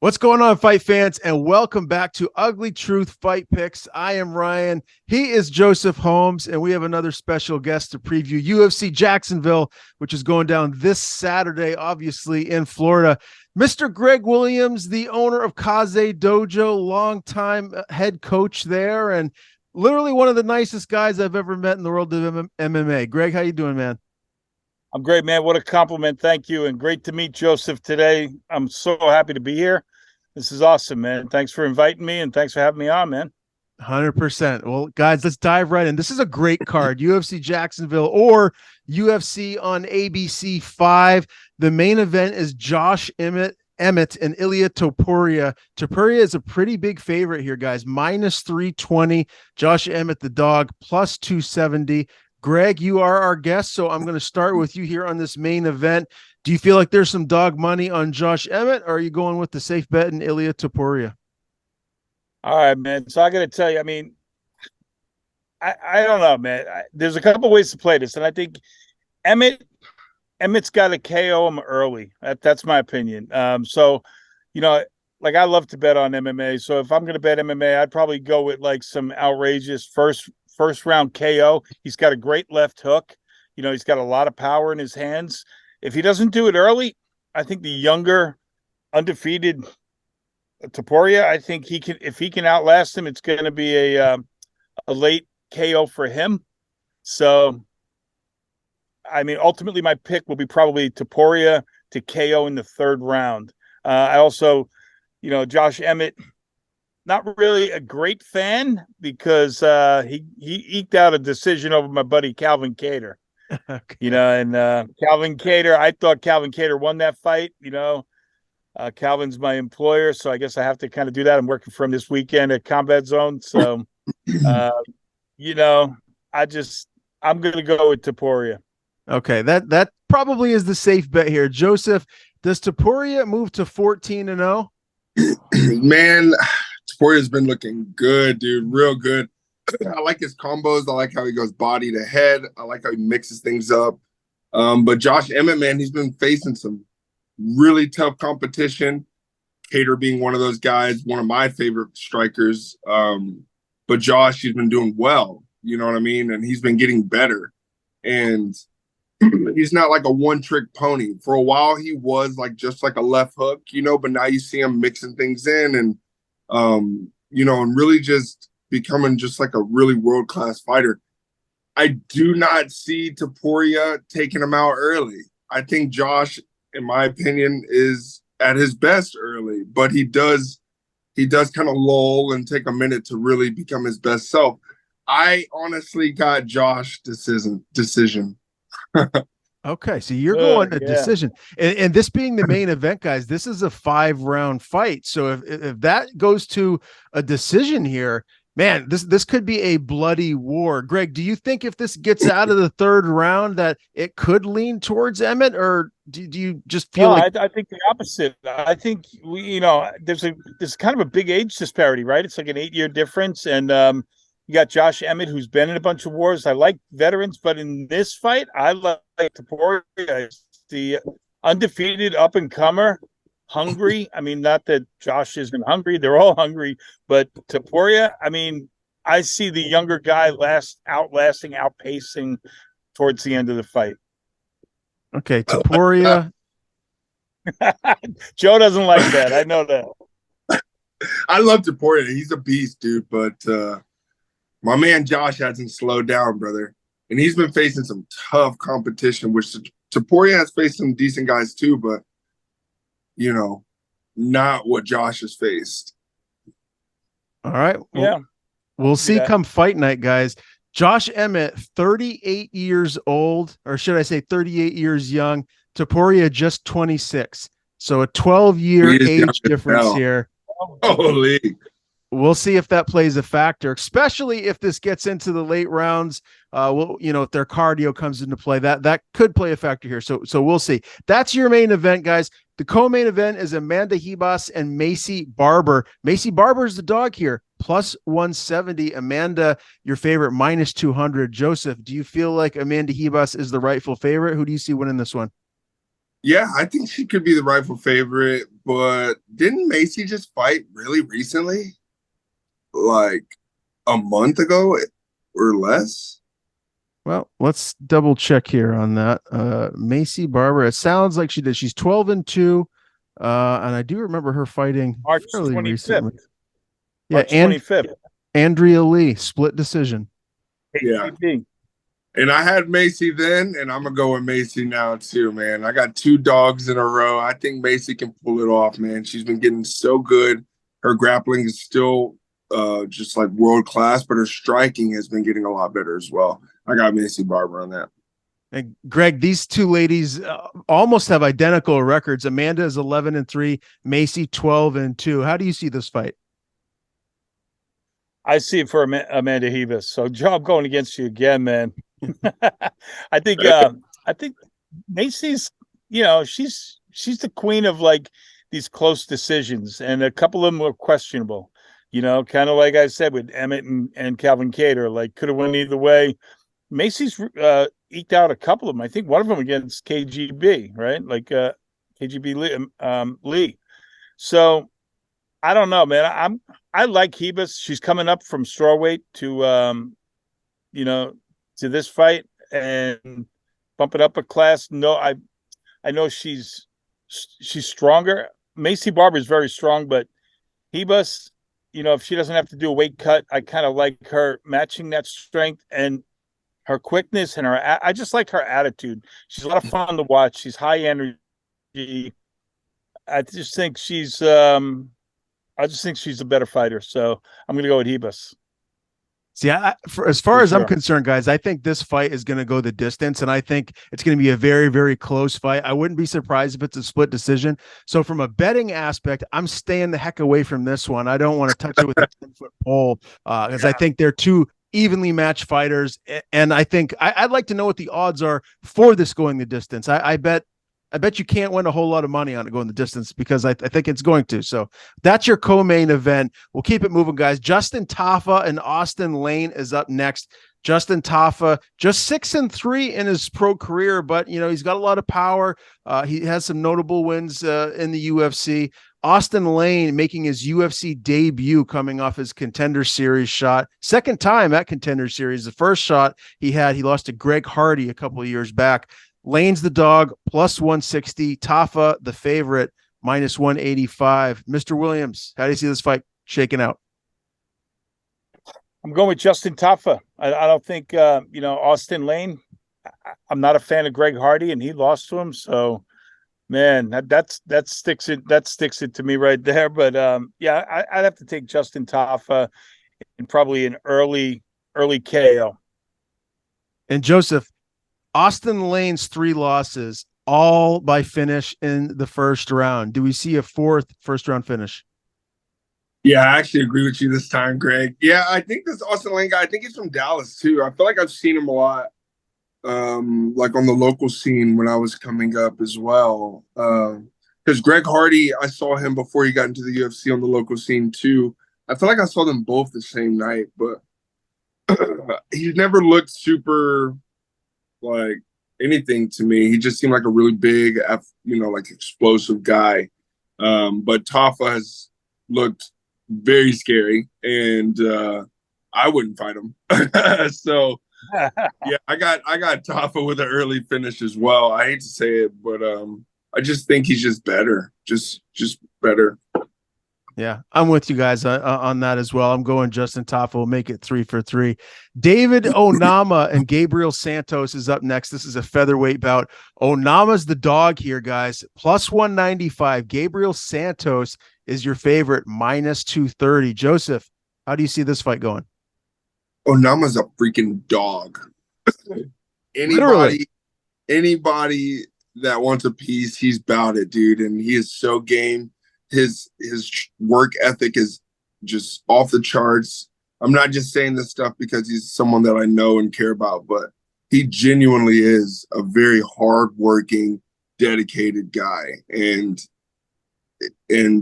What's going on, fight fans, and welcome back to Ugly Truth Fight Picks. I am Ryan. He is Joseph Holmes, and we have another special guest to preview UFC Jacksonville, which is going down this Saturday, obviously in Florida. Mr. Greg Williams, the owner of Kaze Dojo, longtime head coach there, and literally one of the nicest guys I've ever met in the world of MMA. Greg, how you doing, man? I'm great, man. What a compliment. Thank you. And great to meet Joseph today. I'm so happy to be here. This is awesome, man. Thanks for inviting me, and thanks for having me on, man. 100%. Well, guys, let's dive right in. This is a great card. UFC Jacksonville or UFC on ABC 5. The main event is Josh Emmett and Ilia Topuria. Topuria is a pretty big favorite here, guys. Minus 320. Josh Emmett, the dog, plus 270. Greg, you are our guest, so I'm going to start with you here on this main event. Do you feel like there's some dog money on Josh Emmett, or are you going with the safe bet in Ilia Topuria? All right, man. So I got to tell you, I mean, I don't know, man. There's a couple ways to play this, and I think Emmett's got to KO him early. That's my opinion. So, like I love to bet on MMA. So if I'm going to bet MMA, I'd probably go with like some outrageous first round KO. He's got a great left hook. He's got a lot of power in his hands. If he doesn't do it early, I think the younger, undefeated Topuria, I think if he can outlast him, it's going to be a late KO for him. So, I mean, ultimately, my pick will be probably Topuria to KO in the third round. I also, Josh Emmett, not really a great fan because he eked out a decision over my buddy Calvin Kattar. Okay. Calvin Kattar, I thought Calvin Kattar won that fight. Calvin's my employer, so I guess I have to kind of do that. I'm working for him this weekend at Combat Zone. So, I'm going to go with Topuria. Okay, that probably is the safe bet here. Joseph, does Topuria move to 14-0? Man, Topuria's been looking good, dude. Real good. I like his combos. I like how he goes body to head. I like how he mixes things up. But Josh Emmett, man, he's been facing some really tough competition. Kattar being one of those guys, one of my favorite strikers. But Josh, he's been doing well. You know what I mean? And he's been getting better. And he's not like a one-trick pony. For a while, he was like just like a left hook, but now you see him mixing things in and, and really just becoming just like a really world-class fighter. I do not see Topuria taking him out early. I think Josh, in my opinion, is at his best early, but he does kind of lull and take a minute to really become his best self. I honestly got Josh decision. Okay, so you're going to decision. And this being the main event, guys, this is a 5-round fight. So if that goes to a decision here, man, this could be a bloody war. Greg, do you think if this gets out of the third round that it could lean towards Emmett, or do you just feel like I think the opposite. I think there's kind of a big age disparity, right? It's like an 8-year difference, and you got Josh Emmett, who's been in a bunch of wars. I like veterans, but in this fight, I like Topuria, the undefeated up-and-comer, hungry. I mean, not that Josh isn't hungry. They're all hungry. But Topuria, I mean, I see the younger guy outpacing towards the end of the fight. Okay, Topuria. Joe doesn't like that. I know that. I love Topuria. He's a beast, dude. But my man Josh hasn't slowed down, brother. And he's been facing some tough competition, which Topuria has faced some decent guys too, but, not what Josh has faced. All right. Yeah. We'll see come fight night, guys. Josh Emmett, 38 years old, or should I say 38 years young. Topuria, just 26. So a 12-year age difference here. Holy. We'll see if that plays a factor, especially if this gets into the late rounds. If their cardio comes into play, that could play a factor here. So we'll see. That's your main event, guys. The co-main event is Amanda Ribas and Macy Barber. Macy Barber is the dog here, plus 170. Amanda, your favorite, minus 200. Joseph, do you feel like Amanda Ribas is the rightful favorite? Who do you see winning this one? Yeah, I think she could be the rightful favorite, but didn't Macy just fight really recently? Like a month ago or less? Well, let's double check here on that. Macy Barber, it sounds like she did. She's 12-2. And I do remember her fighting March fairly 25th. recently. Yeah, March 25th. Andrea Lee, split decision. Yeah. And I had Macy then, and I'm gonna go with Macy now too, man. I got 2 dogs in a row. I think Macy can pull it off, man. She's been getting so good. Her grappling is still just like world class, but her striking has been getting a lot better as well. I got Macy Barber on that. And Greg, these 2 ladies almost have identical records. Amanda is 11-3, Macy 12-2. How do you see this fight? I see it for Amanda Ribas. So, Joe, I'm going against you again, man. I think Macy's, she's the queen of like these close decisions, and a couple of them were questionable. Kind of like I said with Emmett and Calvin Kattar, like could have went either way. Macy's eked out a couple of them. I think one of them against KGB, right? Like KGB Lee. So I don't know, man. I like Ribas. She's coming up from strawweight to to this fight and bump it up a class. No, I know she's stronger. Macy Barber is very strong, but Ribas, if she doesn't have to do a weight cut, I kind of like her matching that strength and her quickness and I just like her attitude. She's a lot of fun to watch. She's high energy. I just think she's a better fighter. So I'm going to go with Ribas. See, as far as I'm concerned, guys, I think this fight is going to go the distance, and I think it's going to be a very, very close fight. I wouldn't be surprised if it's a split decision. So from a betting aspect, I'm staying the heck away from this one. I don't want to touch it with a 10-foot pole because I think they're 2 evenly matched fighters, and I think I'd like to know what the odds are for this going the distance. I bet you can't win a whole lot of money on it going the distance because I think it's going to. So that's your co-main event. We'll keep it moving, guys. Justin Tafa and Austin Lane is up next. Justin Tafa, just 6-3 in his pro career, but he's got a lot of power. He has some notable wins in the UFC. Austin Lane making his UFC debut coming off his Contender Series shot. Second time at Contender Series. The first shot he lost to Greg Hardy a couple of years back. Lane's the dog, plus 160. Tafa, the favorite, minus 185. Mr. Williams, how do you see this fight shaking out? I'm going with Justin Tafa. I don't think, Austin Lane, I'm not a fan of Greg Hardy, and he lost to him. So, man, that sticks it to me right there. But, I'd have to take Justin Tafa and probably an early KO. And Joseph, Austin Lane's 3 losses, all by finish in the first round. Do we see a 4th first-round finish? Yeah, I actually agree with you this time, Greg. Yeah, I think this Austin Lane guy, I think he's from Dallas, too. I feel like I've seen him a lot, like on the local scene when I was coming up as well. Because Greg Hardy, I saw him before he got into the UFC on the local scene, too. I feel like I saw them both the same night, but he's never looked super like anything to me. He just seemed like a really big, like explosive guy. But Tafa has looked very scary, and I wouldn't fight him. So yeah, I got Tafa with an early finish as well. I hate to say it, but I just think he's just better, just better. Yeah, I'm with you guys on that as well. I'm going Justin Tafa will make it 3 for 3. David Onama and Gabriel Santos is up next. This is a featherweight bout. Onama's the dog here, guys. Plus 195. Gabriel Santos is your favorite, minus 230. Joseph, how do you see this fight going? Onama's a freaking dog. Anybody that wants a piece, he's about it, dude. And he is so game. His work ethic is just off the charts. I'm not just saying this stuff because he's someone that I know and care about, but he genuinely is a very hardworking, dedicated guy. And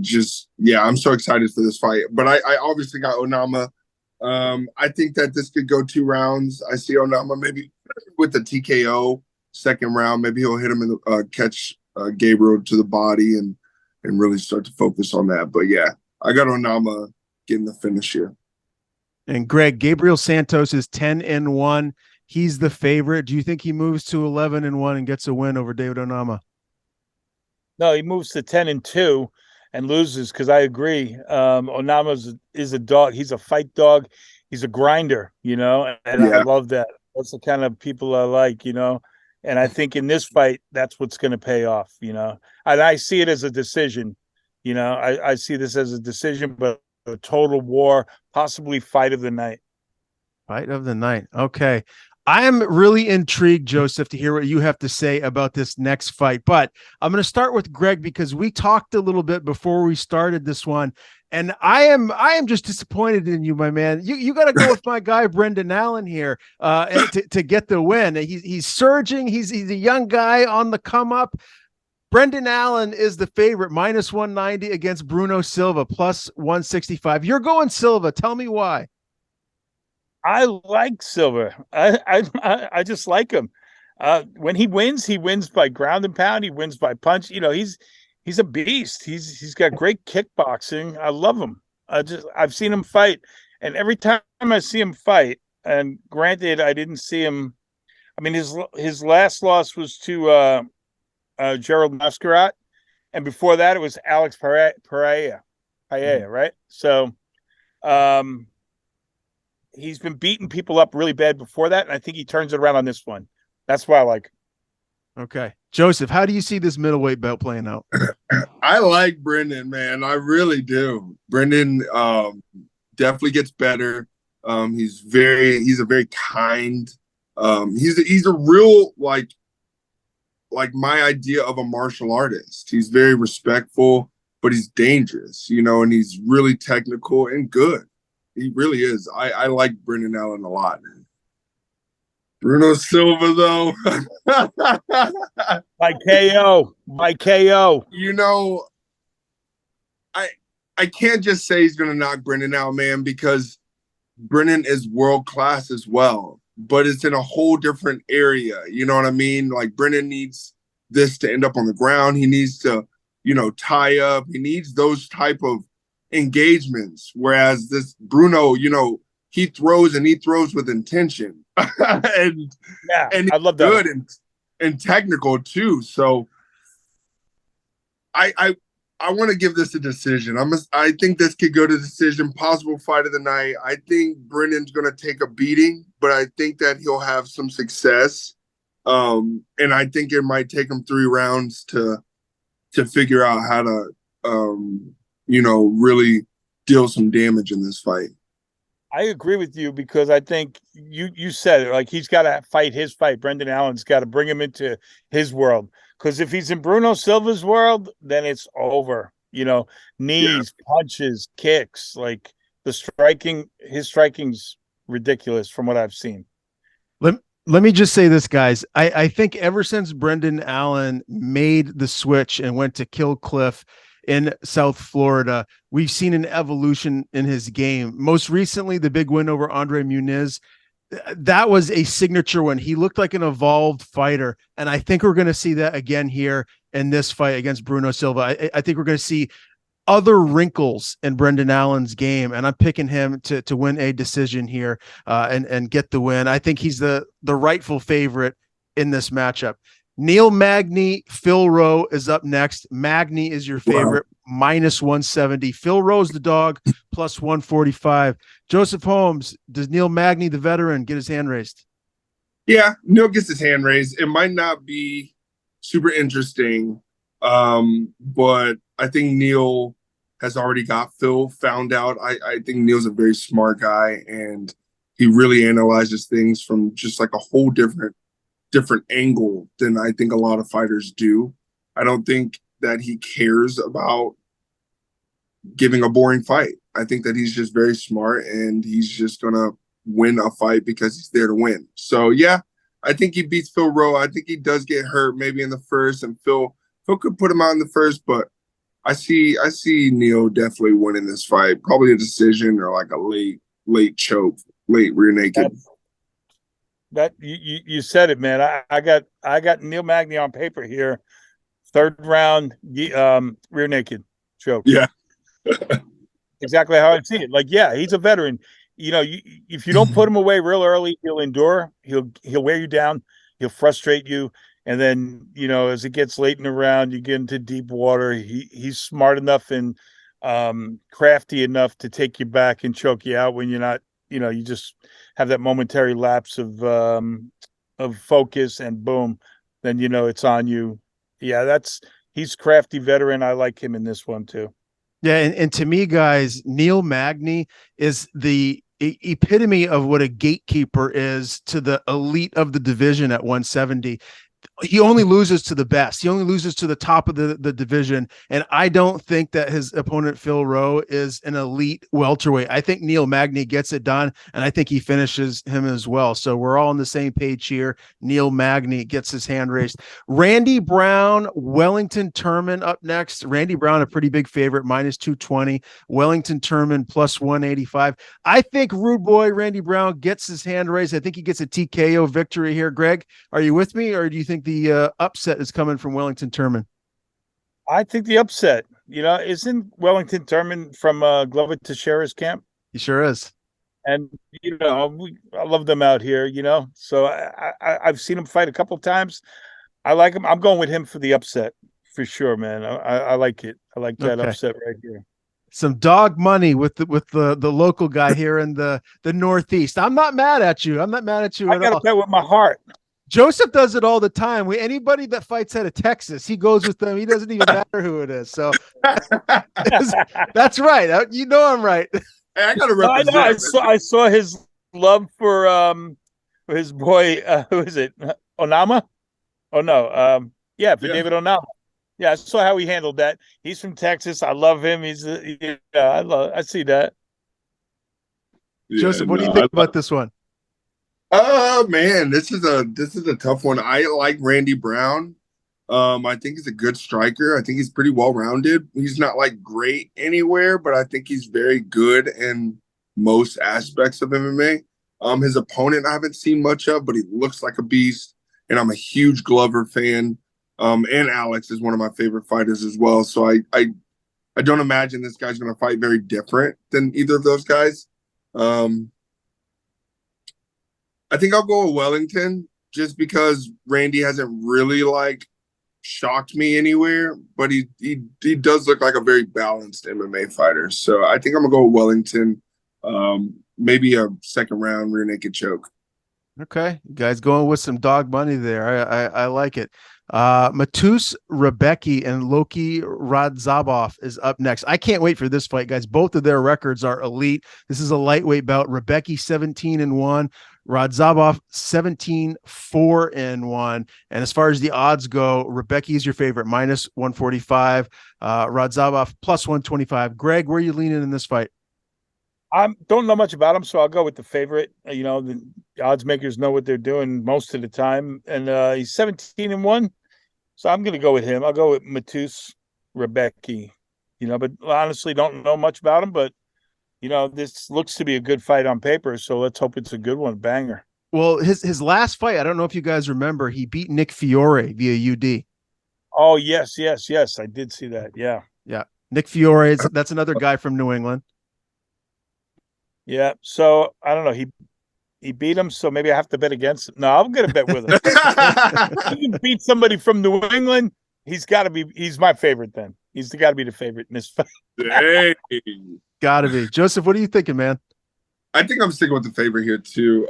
just, yeah, I'm so excited for this fight. But I obviously got Onama. I think that this could go 2 rounds. I see Onama maybe with the TKO second round. Maybe he'll hit him in the catch Gabriel to the body and and really start to focus on that. But yeah, I got Onama getting the finish here. And Greg, Gabriel Santos is 10-1. He's the favorite. Do you think he moves to 11-1 and gets a win over David Onama? No, he moves to 10-2 and loses, because I agree. Onama is a dog. He's a fight dog. He's a grinder, and I love that. That's the kind of people I like, And I think in this fight, that's what's going to pay off, And I see it as a decision, I see this as a decision, but a total war, possibly fight of the night. Fight of the night. Okay. I am really intrigued, Joseph, to hear what you have to say about this next fight. But I'm going to start with Greg because we talked a little bit before we started this one. And I am just disappointed in you, my man. You got to go with my guy Brendan Allen here to get the win. He's surging. He's a young guy on the come up. Brendan Allen is the favorite, -190 against Bruno Silva, +165. You're going Silva. Tell me why. I like Silva. I just like him. When he wins by ground and pound. He wins by punch. He's a beast. He's got great kickboxing. I love him. I've seen him fight, and every time I see him fight, and granted, I didn't see him. I mean, his last loss was to Gerald Mascarat, and before that, it was Alex Pereira, right? So, he's been beating people up really bad before that, and I think he turns it around on this one. That's why I like him. Okay. Joseph, how do you see this middleweight belt playing out? I like Brendan, man. I really do. Brendan definitely gets better. He's a very kind. He's a real like my idea of a martial artist. He's very respectful, but he's dangerous, and he's really technical and good. He really is. I like Brendan Allen a lot. Bruno Silva, though. By KO. I can't just say he's going to knock Brendan out, man, because Brendan is world-class as well. But it's in a whole different area. You know what I mean? Like, Brendan needs this to end up on the ground. He needs to, tie up. He needs those type of engagements, whereas this Bruno, he throws with intention, and I love that. Good and technical too. So I want to give this a decision. I think this could go to decision. Possible fight of the night. I think Brendan's going to take a beating, but I think that he'll have some success. And I think it might take him 3 rounds to figure out how to really deal some damage in this fight. I agree with you, because I think you said it, like, he's got to fight his fight. Brendan Allen's got to bring him into his world, because if he's in Bruno Silva's world, then it's over. Knees, punches, kicks, like his striking's ridiculous from what I've seen. Let me just say this, guys. I think ever since Brendan Allen made the switch and went to Kill Cliff in South Florida, we've seen an evolution in his game. Most recently, the big win over Andre Muniz, that was a signature win. He looked like an evolved fighter, and I think we're going to see that again here in this fight against Bruno Silva. I think we're going to see other wrinkles in Brendan Allen's game, and I'm picking him to win a decision here and get the win. I think he's the rightful favorite in this matchup. Neil Magny, Phil Rowe is up next. Magny is your favorite, -170. Phil Rowe's the dog, +145. Joseph Holmes, does Neil Magny, the veteran, get his hand raised? Yeah, Neil gets his hand raised. It might not be super interesting, but I think Neil has already got Phil found out. I think Neil's a very smart guy, and he really analyzes things from just like a whole different angle than I think a lot of fighters do. I don't think that he cares about giving a boring fight. I think that he's just very smart, and he's just going to win a fight because he's there to win. So, yeah, I think he beats Phil Rowe. I think he does get hurt maybe in the first, and Phil could put him out in the first, but I see Neil definitely winning this fight. Probably a decision or like a late choke, late rear naked. That you said it, man. I got Neil Magny on paper here third round, rear naked choke. Yeah. Exactly how I see it. Like, yeah, he's a veteran. If you don't put him away real early, he'll endure. He'll wear you down. He'll frustrate you. And then, as it gets late in the round, you get into deep water. He's smart enough and crafty enough to take you back and choke you out when you're not, you just have that momentary lapse of focus and boom, then it's on you. Yeah, he's crafty veteran. I like him in this one too. Yeah, and to me, guys, Neil Magny is the epitome of what a gatekeeper is to the elite of the division at 170. He only loses to the best. He only loses to the top of the division. And I don't think that his opponent, Phil Rowe, is an elite welterweight. I think Neil Magny gets it done, and I think he finishes him as well. So we're all on the same page here. Neil Magny gets his hand raised. Randy Brown, Wellington Turman up next. Randy Brown, a pretty big favorite, minus 220. Wellington Turman, plus 185. I think Rude Boy Randy Brown gets his hand raised. I think he gets a TKO victory here. Greg, are you with me, or do you think the upset is coming from Wellington Turman? I think the upset, isn't Wellington Turman from Glover Teixeira's camp? He sure is. And, I love them out here, so I've seen him fight a couple of times. I like him. I'm going with him for the upset for sure, man. I like it. I like that upset right here. Some dog money with the local guy here in the Northeast. I'm not mad at you. I'm not mad at you at all. I got to bet with my heart. Joseph does it all the time. Anybody that fights out of Texas, he goes with them. He doesn't even matter who it is. So that's right. I'm right. Hey, I got to represent. I saw his love for his boy. Who is it? Onama? Oh no. Yeah, for David Onama. Yeah, I saw how he handled that. He's from Texas. I love him. I see that. Yeah, Joseph, what do you think about this one? Man, this is a tough one. I like Randy Brown. I think he's a good striker. I think he's pretty well rounded. He's not like great anywhere, but I think he's very good in most aspects of MMA. His opponent I haven't seen much of, but he looks like a beast. And I'm a huge Glover fan. And Alex is one of my favorite fighters as well. So I don't imagine this guy's going to fight very different than either of those guys. I think I'll go with Wellington just because Randy hasn't really shocked me anywhere, but he does look like a very balanced MMA fighter. So I think I'm gonna go with Wellington. Maybe a second round rear naked choke. Okay, you guys going with some dog money there. I like it. Matus Rebecki and Loki Radzhabov is up next. I can't wait for this fight, guys. Both of their records are elite. This is a lightweight bout. Rebecki 17-1, Radzhabov 17-4-1. And as far as the odds go, Rebecki is your favorite, minus 145. Radzhabov plus 125. Greg, where are you leaning in this fight? I don't know much about him, so I'll go with the favorite. The odds makers know what they're doing most of the time, and he's 17-1, so I'm going to go with him. I'll go with Matus Rebecki. But honestly, don't know much about him. But this looks to be a good fight on paper, so let's hope it's a good one, banger. Well, his last fight, I don't know if you guys remember, he beat Nick Fiore via UD. Oh yes, I did see that. Yeah. Nick Fiore, that's another guy from New England. Yeah, so I don't know. He beat him, so maybe I have to bet against him. No, I'm gonna bet with him. He can beat somebody from New England. He's my favorite then. He's got to be the favorite in this fight. Hey. Gotta be. Joseph, what are you thinking, man? I think I'm sticking with the favorite here too.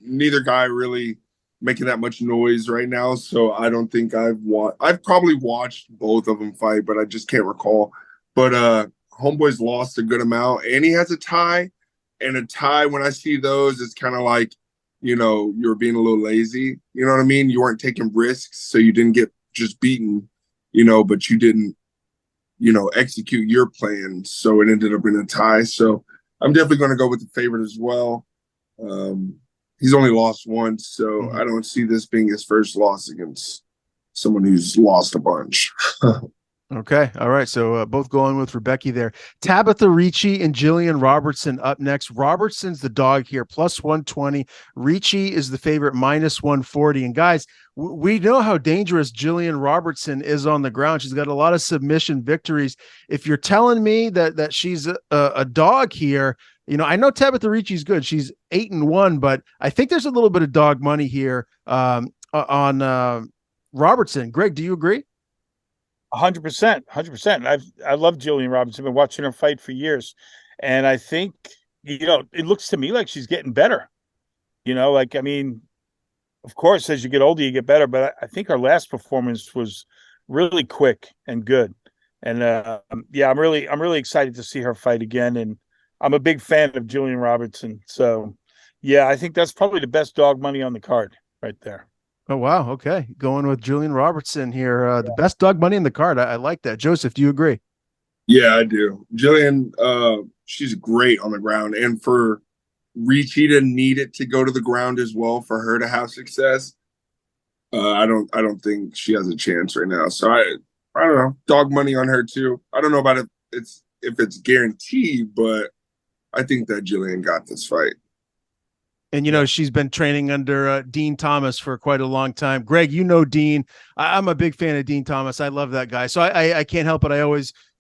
Neither guy really making that much noise right now, so I don't think I've probably watched both of them fight, but I just can't recall. But Homeboy's lost a good amount, and he has a tie. And a tie, when I see those, it's kind of like, you're being a little lazy. You know what I mean? You weren't taking risks, so you didn't get just beaten, but you didn't, execute your plan. So it ended up in a tie. So I'm definitely going to go with the favorite as well. He's only lost once, so I don't see this being his first loss against someone who's lost a bunch. Okay. All right. So both going with Rebecca there. Tabitha Ricci and Jillian Robertson up next. Robertson's the dog here, plus 120. Ricci is the favorite, minus 140. And guys, we know how dangerous Jillian Robertson is on the ground. She's got a lot of submission victories. If you're telling me that she's a dog here, I know Tabitha Ricci's good. She's 8-1, but I think there's a little bit of dog money here on Robertson. Greg, do you agree? 100%, 100%. I love Jillian Robinson. I've been watching her fight for years, and I think it looks to me like she's getting better. I mean, of course, as you get older, you get better. But I think her last performance was really quick and good. And yeah, I'm really excited to see her fight again. And I'm a big fan of Jillian Robinson. So yeah, I think that's probably the best dog money on the card right there. Oh, wow. Okay. Going with Julian Robertson here. The best dog money in the card. I like that. Joseph, do you agree? Yeah, I do. Jillian, she's great on the ground. And for Ricci to need it to go to the ground as well for her to have success, I don't think she has a chance right now. So I don't know. Dog money on her too. I don't know about if it's guaranteed, but I think that Jillian got this fight. And, she's been training under Dean Thomas for quite a long time. Greg, Dean. I'm a big fan of Dean Thomas. I love that guy. So I can't help it.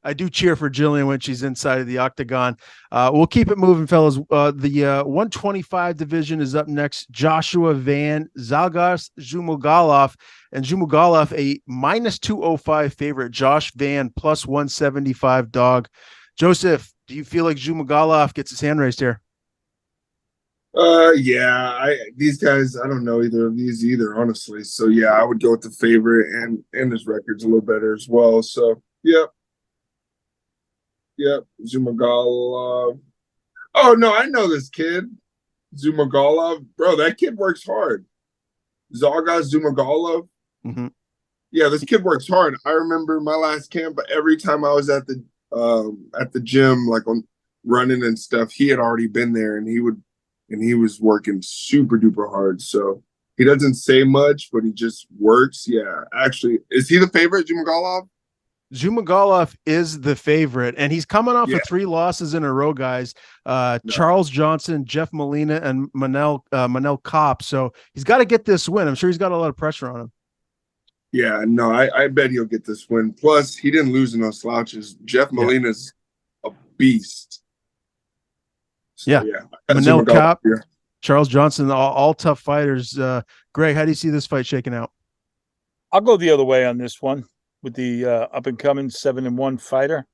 I do cheer for Jillian when she's inside of the octagon. We'll keep it moving, fellas. The 125 division is up next. Joshua Van Zalgas Zhumagulov. And Zhumagulov, a minus 205 favorite. Josh Van plus 175 dog. Joseph, do you feel like Zhumagulov gets his hand raised here? Yeah, these guys, I don't know either of these either, honestly. So yeah, I would go with the favorite, and his record's a little better as well. So yep, Zumagulov. Oh no, I know this kid, Zumagulov, bro. That kid works hard. Zalgas Zumagulov. Mm-hmm. Yeah, this kid works hard. I remember my last camp, but every time I was at the gym, like on running and stuff, he had already been there, and he was working super duper hard. So he doesn't say much, but he just works. Yeah. Actually, is he the favorite, Zhumagulov? Zhumagulov is the favorite, and he's coming off of 3 losses in a row, guys. Charles Johnson, Jeff Molina, and Manel Kopp. So he's got to get this win. I'm sure he's got a lot of pressure on him. Yeah, no, I bet he'll get this win. Plus, he didn't lose in no slouches. Jeff Molina's a beast. So, yeah. Manel Kopp, Charles Johnson, all tough fighters. Greg, how do you see this fight shaking out? I'll go the other way on this one with the up and coming 7-1 fighter.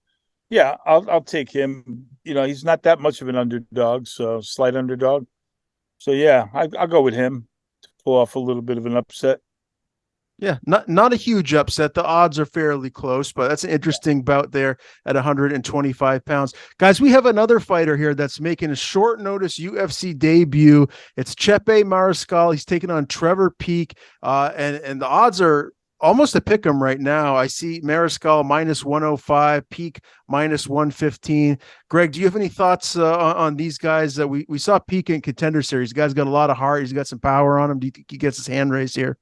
Yeah, I'll take him. He's not that much of an underdog, so slight underdog. So yeah, I'll go with him to pull off a little bit of an upset. Yeah, not a huge upset. The odds are fairly close, but that's an interesting bout there at 125 pounds. Guys, we have another fighter here that's making a short notice UFC debut. It's Chepe Mariscal. He's taking on Trevor Peek, and the odds are almost a pick 'em right now. I see Mariscal minus 105, Peek minus 115. Greg, do you have any thoughts on these guys? That we saw Peek in Contender Series. The guy's got a lot of heart. He's got some power on him. Do you think he gets his hand raised here?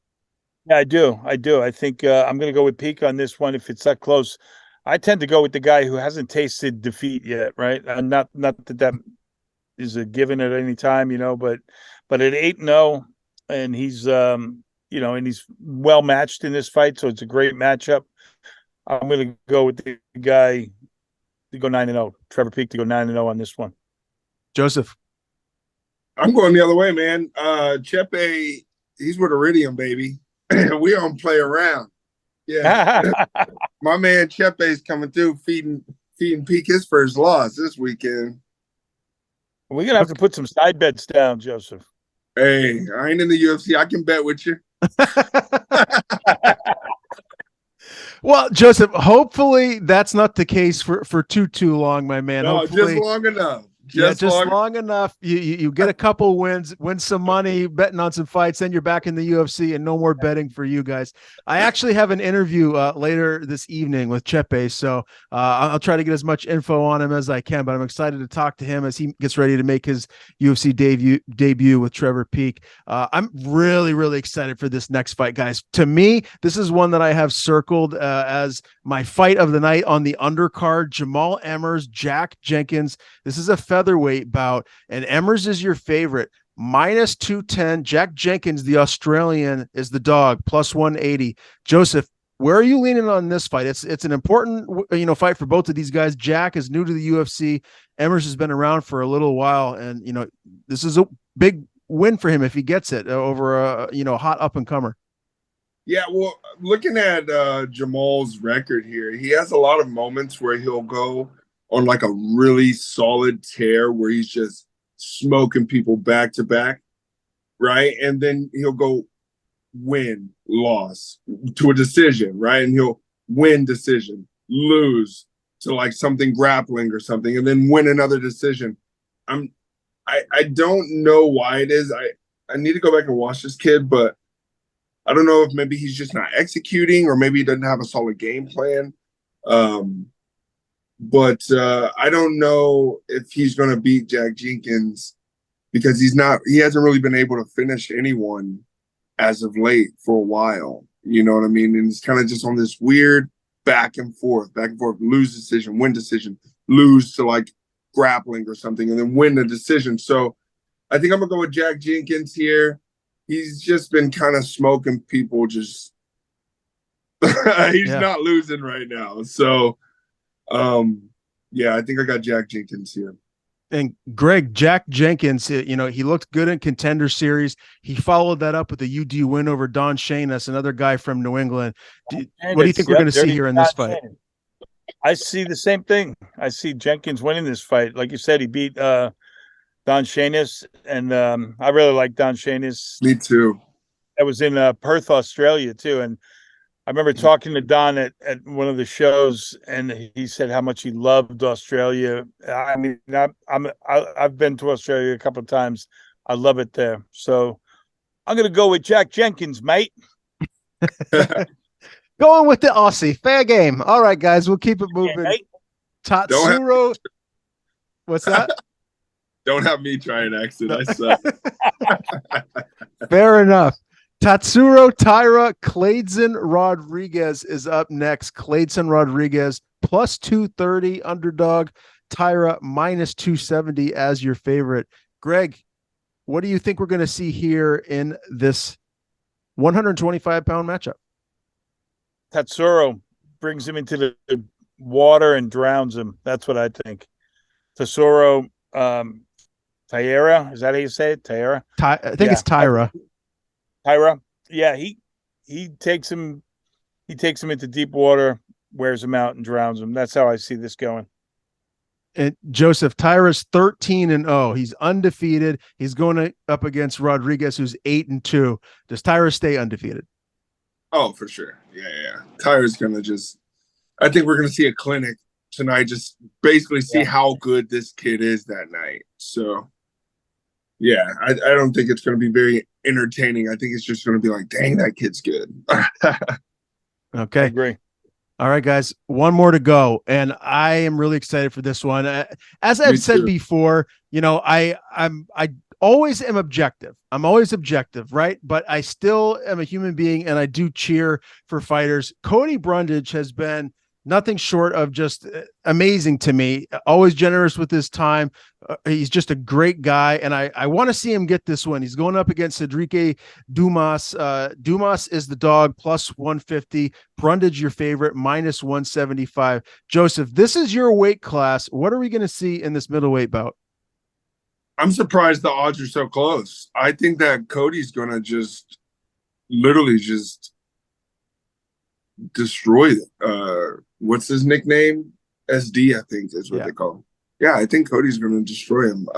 Yeah, I do. I think I'm going to go with Peak on this one if it's that close. I tend to go with the guy who hasn't tasted defeat yet, right? Not that is a given at any time, but at 8-0, and he's and he's well matched in this fight, so it's a great matchup. I'm going to go with the guy to go 9-0, Trevor Peak to go 9-0 on this one. Joseph, I'm going the other way, man. Chepe, he's with Iridium, baby. We don't play around. Yeah. My man Chepe's coming through feeding Peak his first loss this weekend. We're going to have to put some side bets down, Joseph. Hey, I ain't in the UFC. I can bet with you. Well, Joseph, hopefully that's not the case for too long, my man. No, hopefully, just long enough. Just long enough. You get a couple wins, win some money, betting on some fights, then you're back in the UFC and no more betting for you guys. I actually have an interview later this evening with Chepe, so I'll try to get as much info on him as I can, but I'm excited to talk to him as he gets ready to make his UFC debut with Trevor Peek. I'm really, really excited for this next fight, guys. To me, this is one that I have circled as my fight of the night on the undercard. Jamal Emmers, Jack Jenkins. This is a featherweight bout, and Emmers is your favorite. Minus 210. Jack Jenkins, the Australian, is the dog, plus 180. Joseph, where are you leaning on this fight? It's an important fight for both of these guys. Jack is new to the UFC. Emmers has been around for a little while, and this is a big win for him if he gets it over a hot up and comer. Yeah, well, looking at Jamal's record here, he has a lot of moments where he'll go on like a really solid tear where he's just smoking people back to back, right? And then he'll go win, loss to a decision, right? And he'll win decision, lose to like something grappling or something, and then win another decision. I don't know why it is. I need to go back and watch this kid, but I don't know if maybe he's just not executing or maybe he doesn't have a solid game plan. But I don't know if he's going to beat Jack Jenkins because he hasn't really been able to finish anyone as of late for a while. You know what I mean? And it's kind of just on this weird back and forth, lose decision, win decision, lose to like grappling or something, and then win the decision. So I think I'm going to go with Jack Jenkins here. He's just been kind of smoking people. He's not losing right now. So, I think I got Jack Jenkins here. And Greg, Jack Jenkins, he looked good in Contender Series. He followed that up with a UD win over Don Shanas, another guy from New England. What do you think we're going to see here in this fight? I see the same thing. I see Jenkins winning this fight. Like you said, he beat Don Shanas, and I really like Don Shanas. Me too. I was in Perth, Australia, too, and I remember talking to Don at one of the shows, and he said how much he loved Australia. I mean, I've been to Australia a couple of times. I love it there. So I'm going to go with Jack Jenkins, mate. Going with the Aussie. Fair game. All right, guys, we'll keep it moving. Hey, Tatsuro. What's that? Don't have me try an accent. I suck. Fair enough. Tatsuro Taira Clayton Rodriguez is up next. Clayton Rodriguez plus 230 underdog. Taira minus 270 as your favorite. Greg, what do you think we're going to see here in this 125-pound matchup? Tatsuro brings him into the water and drowns him. That's what I think. Tatsuro, Taira, is that how you say it? Taira? I think it's Taira. Taira, yeah, he takes him into deep water, wears him out, and drowns him. That's how I see this going. And Joseph, Taira's 13-0. He's undefeated. He's going up against Rodriguez, who's 8-2. Does Taira stay undefeated? Oh, for sure. Yeah. Taira's gonna I think we're gonna see a clinic tonight. Just basically see how good this kid is that night. So. Yeah, I don't think it's going to be very entertaining. I think it's just going to be like, dang, that kid's good. Okay. I agree. All right, guys, one more to go. And I am really excited for this one. As I've said before, I always am objective. I'm always objective, right? But I still am a human being and I do cheer for fighters. Cody Brundage has been nothing short of just amazing to me. Always generous with his time. He's just a great guy, and I want to see him get this win. He's going up against Cedric Dumas. Dumas is the dog, plus 150. Brundage, your favorite, minus 175. Joseph, this is your weight class. What are we going to see in this middleweight bout? I'm surprised the odds are so close. I think that Cody's going to literally destroy what's his nickname? SD, I think is what they call him. Yeah, I think Cody's going to destroy him.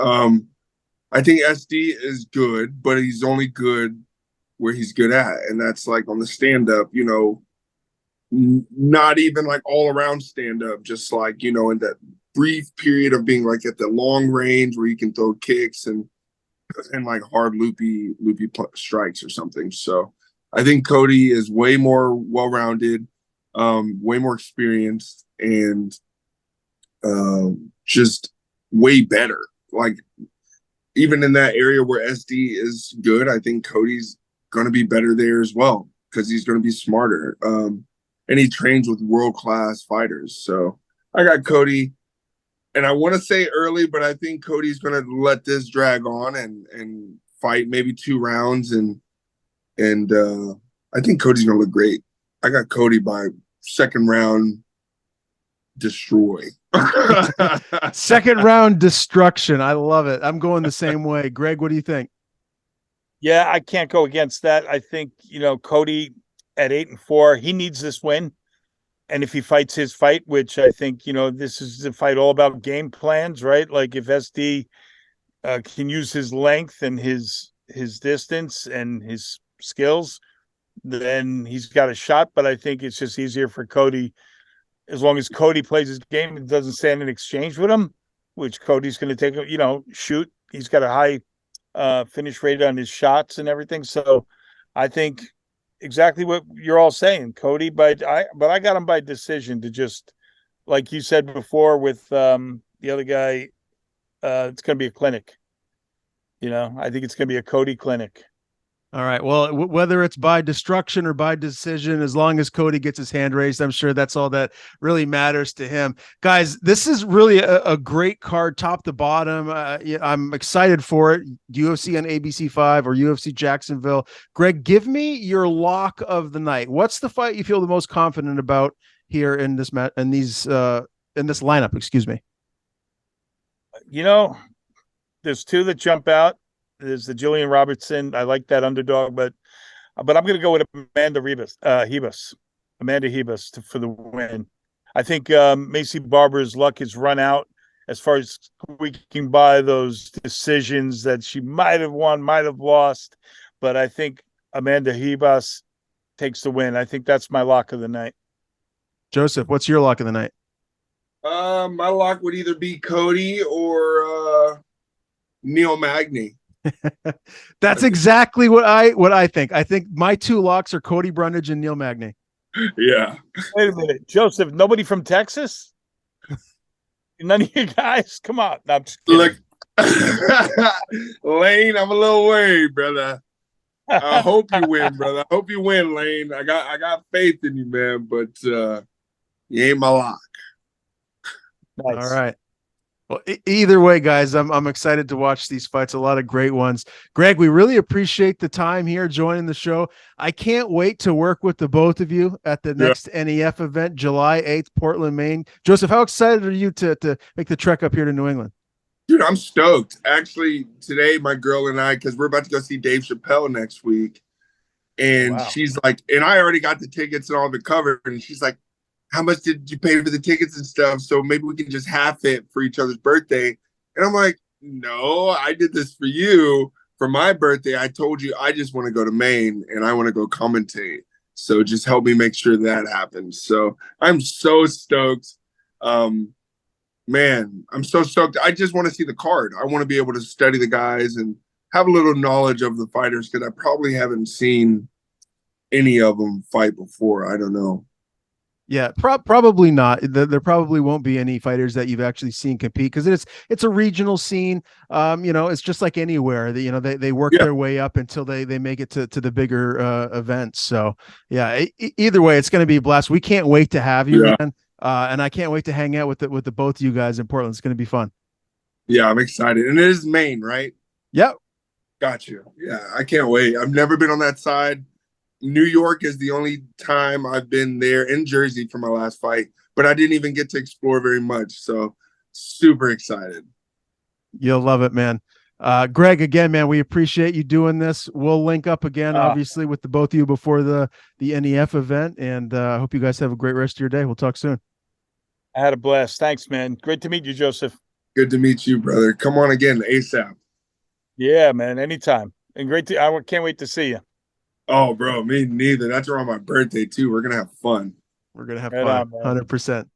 I think SD is good, but he's only good where he's good at, and that's like on the stand-up, not even like all-around stand-up, just like, in that brief period of being like at the long range where he can throw kicks and like hard loopy strikes or something. So I think Cody is way more well-rounded, way more experienced, and just way better. Like even in that area where SD is good, I think Cody's going to be better there as well because he's going to be smarter. And he trains with world-class fighters. So I got Cody. And I want to say early, but I think Cody's going to let this drag on and fight maybe 2 rounds. And I think Cody's going to look great. I got Cody by second round destroy. Second round destruction. I love it. I'm going the same way. Greg, what do you think? Yeah, I can't go against that. I think, Cody at 8-4, he needs this win. And if he fights his fight, which I think, this is a fight all about game plans, right? Like if SD can use his length and his distance and his skills, then he's got a shot. But I think it's just easier for Cody. As long as Cody plays his game and doesn't stand in exchange with him, which Cody's going to take, shoot. He's got a high finish rate on his shots and everything. So I think exactly what you're all saying, Cody, but I got him by decision to just, like you said before with the other guy, it's going to be a clinic. I think it's going to be a Cody clinic. All right. Well, whether it's by destruction or by decision, as long as Cody gets his hand raised, I'm sure that's all that really matters to him. Guys, this is really a great card, top to bottom. I'm excited for it. UFC on ABC 5 or UFC Jacksonville. Greg, give me your lock of the night. What's the fight you feel the most confident about here in this in this lineup? Excuse me. There's 2 that jump out. There's the Jillian Robertson. I like that underdog, but I'm going to go with Amanda Hebus for the win. I think Macy Barber's luck has run out as far as squeaking by those decisions that she might have won, might have lost. But I think Amanda Hebus takes the win. I think that's my lock of the night. Joseph, what's your lock of the night? My lock would either be Cody or Neil Magny. That's exactly what I think. I think my 2 locks are Cody Brundage and Neil Magny. Yeah. Wait a minute, Joseph. Nobody from Texas? None of you guys? Come on. No, I'm just kidding. Look, Lane, I'm a little worried, brother. I hope you win, brother. I hope you win, Lane. I got faith in you, man. But you ain't my lock. Nice. All right. Well, either way, guys, I'm excited to watch these fights. A lot of great ones. Greg, we really appreciate the time here joining the show. I can't wait to work with the both of you at the next NEF event, July 8th, Portland, Maine. Joseph, how excited are you to make the trek up here to New England? Dude, I'm stoked. Actually, today, my girl and I, because we're about to go see Dave Chappelle next week, and she's like, and I already got the tickets and all the cover, and she's like, how much did you pay for the tickets and stuff? So maybe we can just half it for each other's birthday. And I'm like, no, I did this for you. For my birthday, I told you I just want to go to Maine and I want to go commentate. So just help me make sure that happens. So I'm so stoked. Man, I'm so stoked. I just want to see the card. I want to be able to study the guys and have a little knowledge of the fighters because I probably haven't seen any of them fight before. I don't know. Yeah, probably not. There probably won't be any fighters that you've actually seen compete because it's a regional scene. It's just like anywhere. They work their way up until they make it to the bigger events. So yeah, either way, it's going to be a blast. We can't wait to have you, man. And I can't wait to hang out with the both of you guys in Portland. It's going to be fun. Yeah, I'm excited, and it is Maine, right? Yep. Got you. Yeah, I can't wait. I've never been on that side. New York is the only time I've been there, in Jersey for my last fight, but I didn't even get to explore very much. So super excited. You'll love it, man. Greg, again, man, we appreciate you doing this. We'll link up again, obviously, with the both of you before the NEF event. And I hope you guys have a great rest of your day. We'll talk soon. I had a blast. Thanks, man. Great to meet you, Joseph. Good to meet you, brother. Come on again, ASAP. Yeah, man. Anytime. And I can't wait to see you. Oh, bro, me neither. That's around my birthday, too. We're going to have fun. We're going to have fun. 100%.